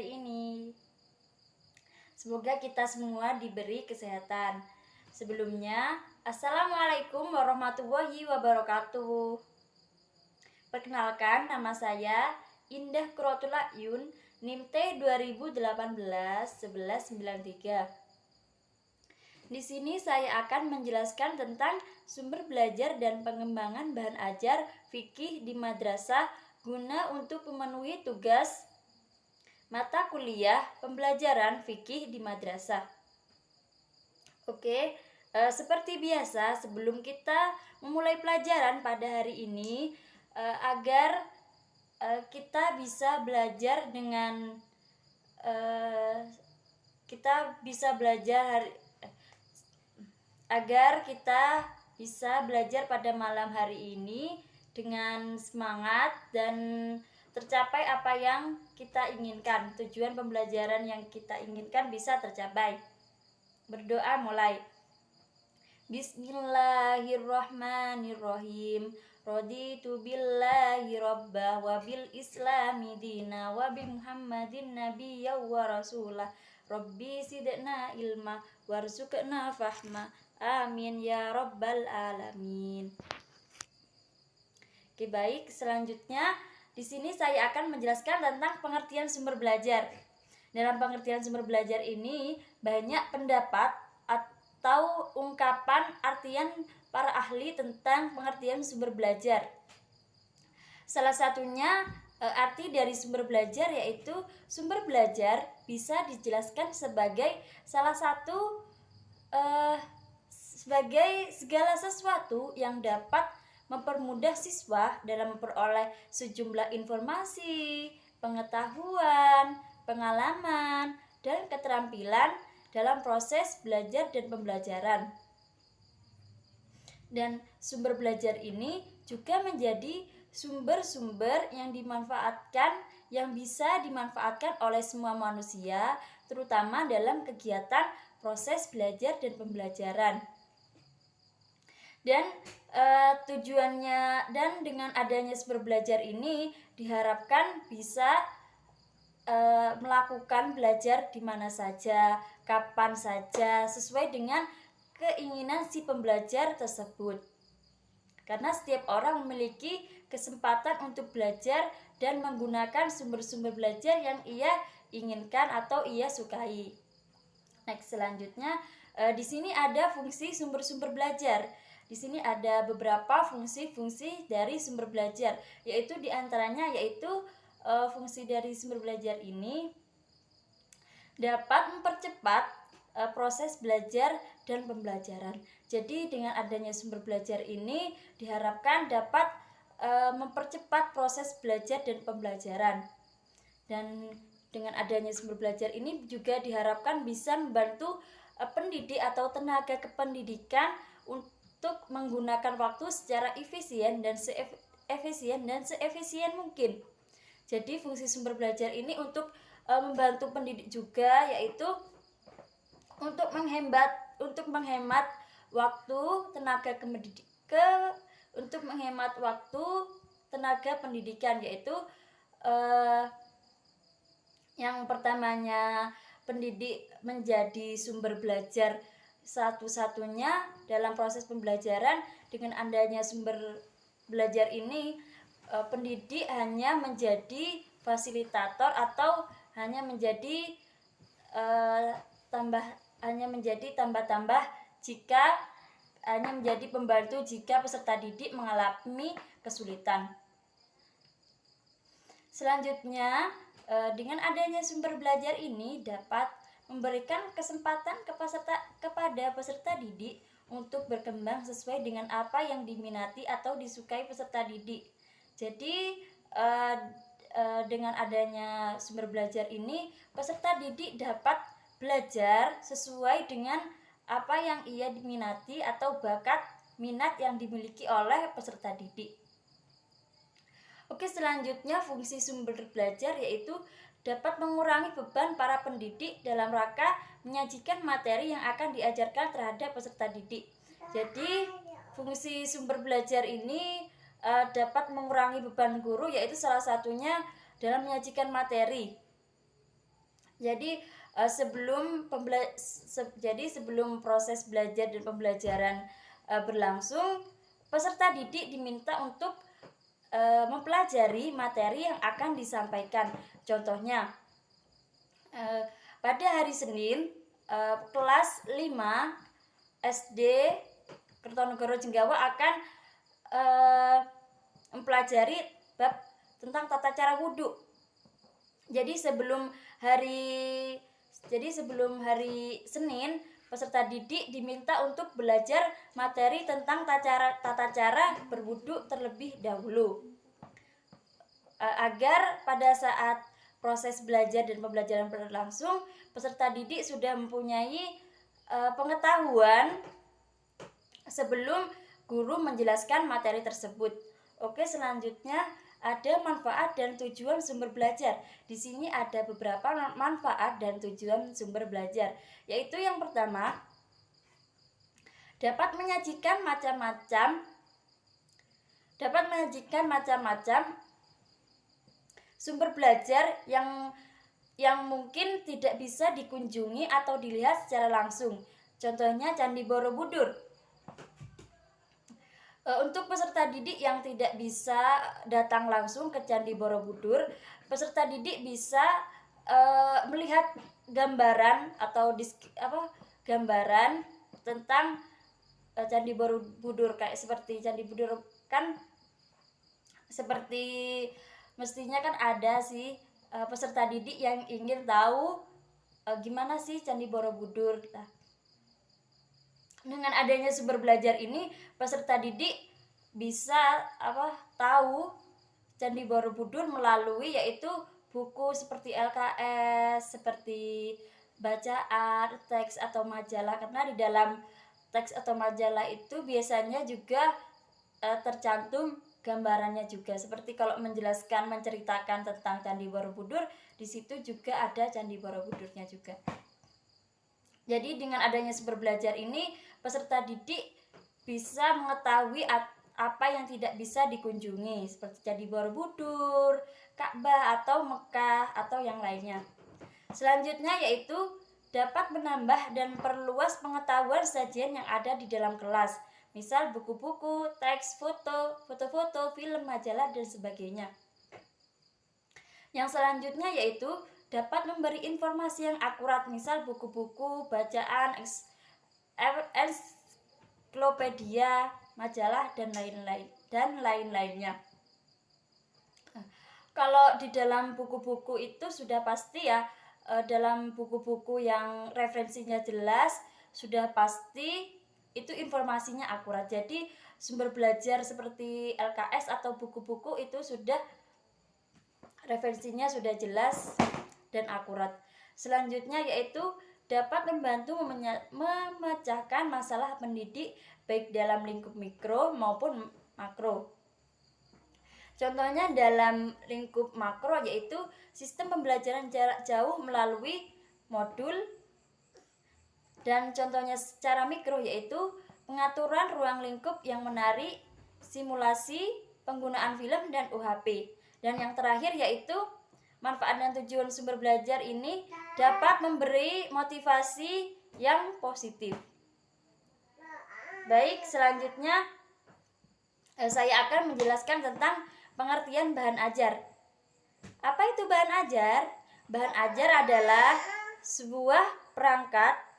hari ini. Semoga kita semua diberi kesehatan. Sebelumnya, Assalamualaikum warahmatullahi wabarakatuh. Perkenalkan, nama saya Indah Quratul Ayun, NIM T 2018-1193. Di sini saya akan menjelaskan tentang sumber belajar dan pengembangan bahan ajar fikih di madrasah guna untuk memenuhi tugas mata kuliah pembelajaran fikih di madrasah. Oke, seperti biasa sebelum kita memulai pelajaran pada hari ini, agar kita bisa belajar dengan agar kita bisa belajar pada malam hari ini dengan semangat dan tercapai apa yang kita inginkan. Tujuan pembelajaran yang kita inginkan bisa tercapai. Berdoa mulai. Bismillahirrahmanirrahim. Raditu billahi rabbah wa bil islami dina wa bi Muhammadin nabiyya wa rasulah. Rabbi sidna ilma warzuqna fahma. Amin ya rabbal alamin. Oke, baik, selanjutnya di sini saya akan menjelaskan tentang pengertian sumber belajar. Dalam pengertian sumber belajar ini banyak pendapat atau ungkapan artian para ahli tentang pengertian sumber belajar. Salah satunya arti dari sumber belajar yaitu sumber belajar bisa dijelaskan sebagai salah satu sebagai segala sesuatu yang dapat mempermudah siswa dalam memperoleh sejumlah informasi, pengetahuan, pengalaman, dan keterampilan dalam proses belajar dan pembelajaran. Dan sumber belajar ini juga menjadi sumber-sumber yang bisa dimanfaatkan oleh semua manusia, terutama dalam kegiatan proses belajar dan pembelajaran. Dan tujuannya dan dengan adanya sumber belajar ini diharapkan bisa melakukan belajar di mana saja, kapan saja, sesuai dengan keinginan si pembelajar tersebut. Karena setiap orang memiliki kesempatan untuk belajar dan menggunakan sumber-sumber belajar yang ia inginkan atau ia sukai. Next, selanjutnya di sini ada fungsi sumber-sumber belajar. Di sini ada beberapa fungsi-fungsi dari sumber belajar, yaitu diantaranya fungsi dari sumber belajar ini dapat mempercepat proses belajar dan pembelajaran. Jadi dengan adanya sumber belajar ini diharapkan dapat mempercepat proses belajar dan pembelajaran. Dan dengan adanya sumber belajar ini juga diharapkan bisa membantu pendidik atau tenaga kependidikan untuk menggunakan waktu secara efisien dan seefisien mungkin. Jadi fungsi sumber belajar ini untuk membantu pendidik juga, yaitu untuk menghemat waktu tenaga pendidikan, yaitu yang pertamanya pendidik menjadi sumber belajar satu-satunya dalam proses pembelajaran. Dengan adanya sumber belajar ini pendidik hanya menjadi fasilitator atau hanya menjadi pembantu jika peserta didik mengalami kesulitan. Selanjutnya, dengan adanya sumber belajar ini dapat memberikan kesempatan kepada peserta didik untuk berkembang sesuai dengan apa yang diminati atau disukai peserta didik. Jadi dengan adanya sumber belajar ini peserta didik dapat belajar sesuai dengan apa yang ia diminati atau bakat minat yang dimiliki oleh peserta didik. Oke, selanjutnya fungsi sumber belajar yaitu dapat mengurangi beban para pendidik dalam rangka menyajikan materi yang akan diajarkan terhadap peserta didik. Jadi fungsi sumber belajar ini dapat mengurangi beban guru, yaitu salah satunya dalam menyajikan materi. Jadi sebelum proses belajar dan pembelajaran berlangsung, peserta didik diminta untuk mempelajari materi yang akan disampaikan. Contohnya, pada hari Senin, kelas 5 SD Kertonegoro Jenggawa akan mempelajari bab tentang tata cara wudhu. Jadi sebelum hari Senin, peserta didik diminta untuk belajar materi tentang tata cara berwudhu terlebih dahulu, agar pada saat proses belajar dan pembelajaran berlangsung, peserta didik sudah mempunyai pengetahuan sebelum guru menjelaskan materi tersebut. Oke, selanjutnya ada manfaat dan tujuan sumber belajar. Di sini ada beberapa manfaat dan tujuan sumber belajar, yaitu yang pertama, dapat menyajikan macam-macam sumber belajar yang mungkin tidak bisa dikunjungi atau dilihat secara langsung. Contohnya Candi Borobudur. Untuk peserta didik yang tidak bisa datang langsung ke Candi Borobudur, peserta didik bisa melihat gambaran atau gambaran tentang Candi Borobudur. Kayak seperti Candi Borobudur kan seperti mestinya kan ada sih peserta didik yang ingin tahu gimana sih Candi Borobudur. Nah, dengan adanya sumber belajar ini, peserta didik bisa tahu Candi Borobudur melalui yaitu buku seperti LKS, seperti bacaan, teks atau majalah, karena di dalam teks atau majalah itu biasanya juga tercantum gambarannya juga. Seperti kalau menceritakan tentang Candi Borobudur, di situ juga ada Candi Borobudurnya juga. Jadi dengan adanya sumber belajar ini, peserta didik bisa mengetahui apa yang tidak bisa dikunjungi, seperti Candi Borobudur, Ka'bah atau Mekah atau yang lainnya. Selanjutnya yaitu dapat menambah dan perluas pengetahuan sajian yang ada di dalam kelas. Misal buku-buku, teks, foto-foto, film, majalah, dan sebagainya. Yang selanjutnya yaitu dapat memberi informasi yang akurat, misal buku-buku, bacaan, ensiklopedia, majalah, dan lain-lainnya. Kalau di dalam buku-buku itu sudah pasti ya, dalam buku-buku yang referensinya jelas, sudah pasti itu informasinya akurat. Jadi sumber belajar seperti LKS atau buku-buku itu sudah referensinya sudah jelas dan akurat. Selanjutnya yaitu dapat membantu memecahkan masalah pendidik baik dalam lingkup mikro maupun makro. Contohnya dalam lingkup makro yaitu sistem pembelajaran jarak jauh melalui modul, dan contohnya secara mikro yaitu pengaturan ruang lingkup yang menarik, simulasi, penggunaan film, dan UHP. Dan yang terakhir yaitu manfaat dan tujuan sumber belajar ini dapat memberi motivasi yang positif. Baik, selanjutnya saya akan menjelaskan tentang pengertian bahan ajar. Apa itu bahan ajar? Bahan ajar adalah sebuah perangkat.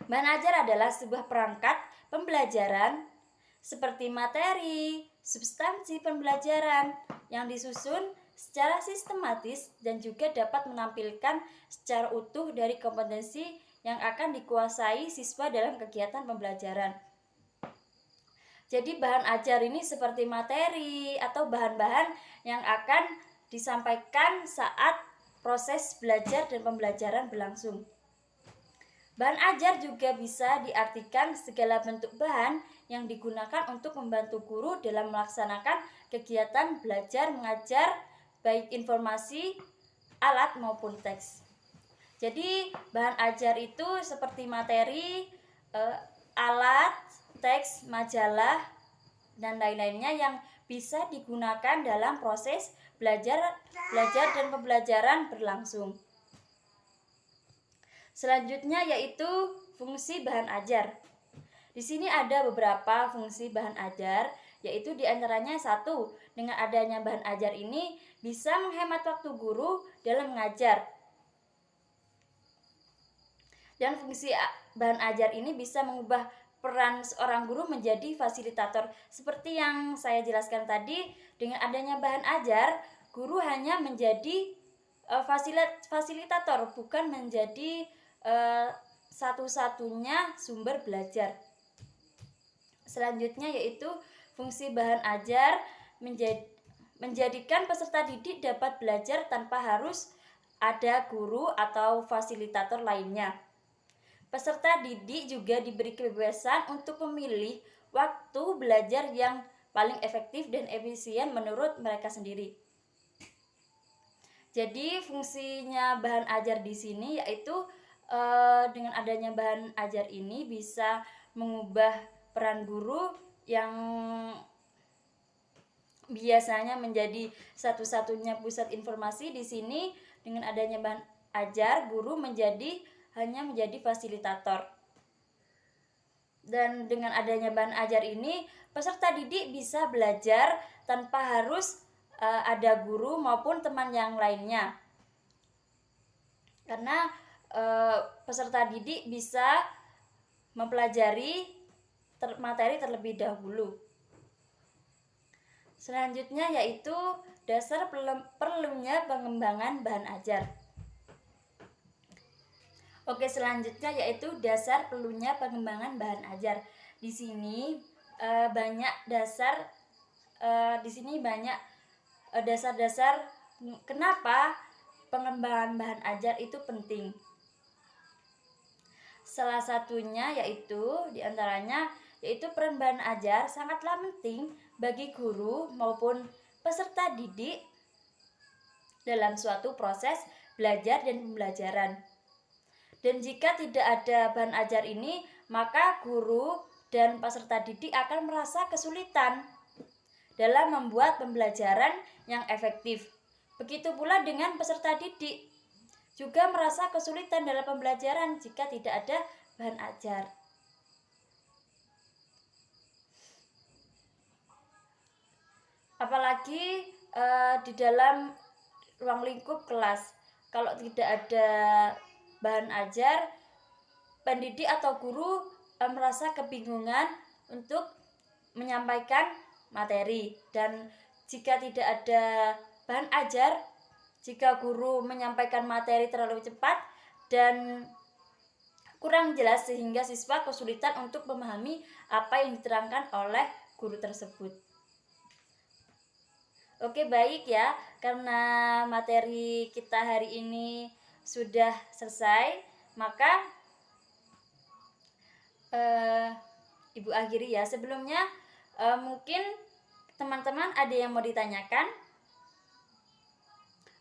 Bahan ajar adalah sebuah perangkat pembelajaran seperti materi, substansi pembelajaran yang disusun secara sistematis dan juga dapat menampilkan secara utuh dari kompetensi yang akan dikuasai siswa dalam kegiatan pembelajaran. Jadi bahan ajar ini seperti materi atau bahan-bahan yang akan disampaikan saat proses belajar dan pembelajaran berlangsung. Bahan ajar juga bisa diartikan segala bentuk bahan yang digunakan untuk membantu guru dalam melaksanakan kegiatan belajar mengajar, baik informasi, alat maupun teks. Jadi bahan ajar itu seperti materi, alat, teks, majalah, dan lain-lainnya yang bisa digunakan dalam proses belajar dan pembelajaran berlangsung. Selanjutnya yaitu fungsi bahan ajar. Di sini ada beberapa fungsi bahan ajar, yaitu diantaranya satu, dengan adanya bahan ajar ini bisa menghemat waktu guru dalam mengajar. Dan fungsi bahan ajar ini bisa mengubah peran seorang guru menjadi fasilitator. Seperti yang saya jelaskan tadi, dengan adanya bahan ajar, guru hanya menjadi fasilitator, bukan menjadi satu-satunya sumber belajar. Selanjutnya yaitu fungsi bahan ajar menjadikan peserta didik dapat belajar tanpa harus ada guru atau fasilitator lainnya. Peserta didik juga diberi kebebasan untuk memilih waktu belajar yang paling efektif dan efisien menurut mereka sendiri. Jadi fungsinya bahan ajar di sini yaitu dengan adanya bahan ajar ini bisa mengubah peran guru yang biasanya menjadi satu-satunya pusat informasi. Di sini dengan adanya bahan ajar, guru hanya menjadi fasilitator. Dan dengan adanya bahan ajar ini, peserta didik bisa belajar tanpa harus ada guru maupun teman yang lainnya. Karena peserta didik bisa mempelajari materi terlebih dahulu. Selanjutnya yaitu dasar perlunya pengembangan bahan ajar. Oke, selanjutnya yaitu dasar perlunya pengembangan bahan ajar. Di sini banyak dasar-dasar kenapa pengembangan bahan ajar itu penting. Salah satunya diantaranya yaitu peran bahan ajar sangatlah penting bagi guru maupun peserta didik dalam suatu proses belajar dan pembelajaran. Dan jika tidak ada bahan ajar ini, maka guru dan peserta didik akan merasa kesulitan dalam membuat pembelajaran yang efektif. Begitu pula dengan peserta didik juga merasa kesulitan dalam pembelajaran jika tidak ada bahan ajar. Apalagi di dalam ruang lingkup kelas, kalau tidak ada bahan ajar, pendidik atau guru merasa kebingungan untuk menyampaikan materi. Dan jika tidak ada bahan ajar, jika guru menyampaikan materi terlalu cepat dan kurang jelas sehingga siswa kesulitan untuk memahami apa yang diterangkan oleh guru tersebut. Oke, baik ya, karena materi kita hari ini sudah selesai, maka Ibu akhiri ya. Sebelumnya mungkin teman-teman ada yang mau ditanyakan?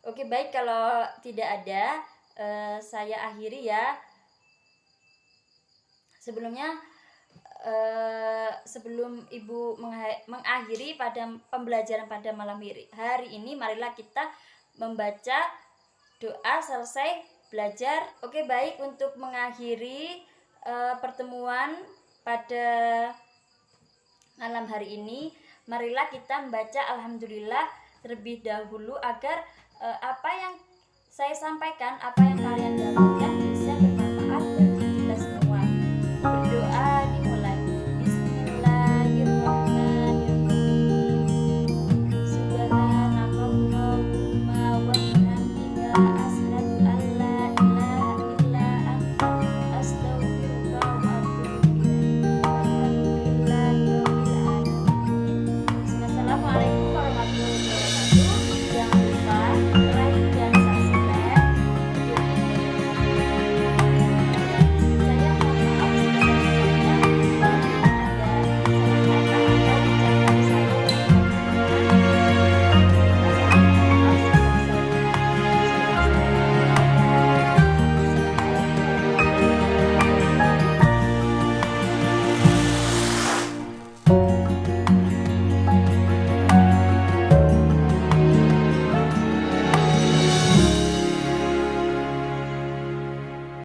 Oke, baik, kalau tidak ada saya akhiri ya. Sebelumnya sebelum Ibu mengakhiri pada pembelajaran pada malam hari ini, marilah kita membaca doa selesai belajar. Oke, baik, untuk mengakhiri pertemuan pada malam hari ini, marilah kita membaca Alhamdulillah terlebih dahulu agar apa yang saya sampaikan, apa yang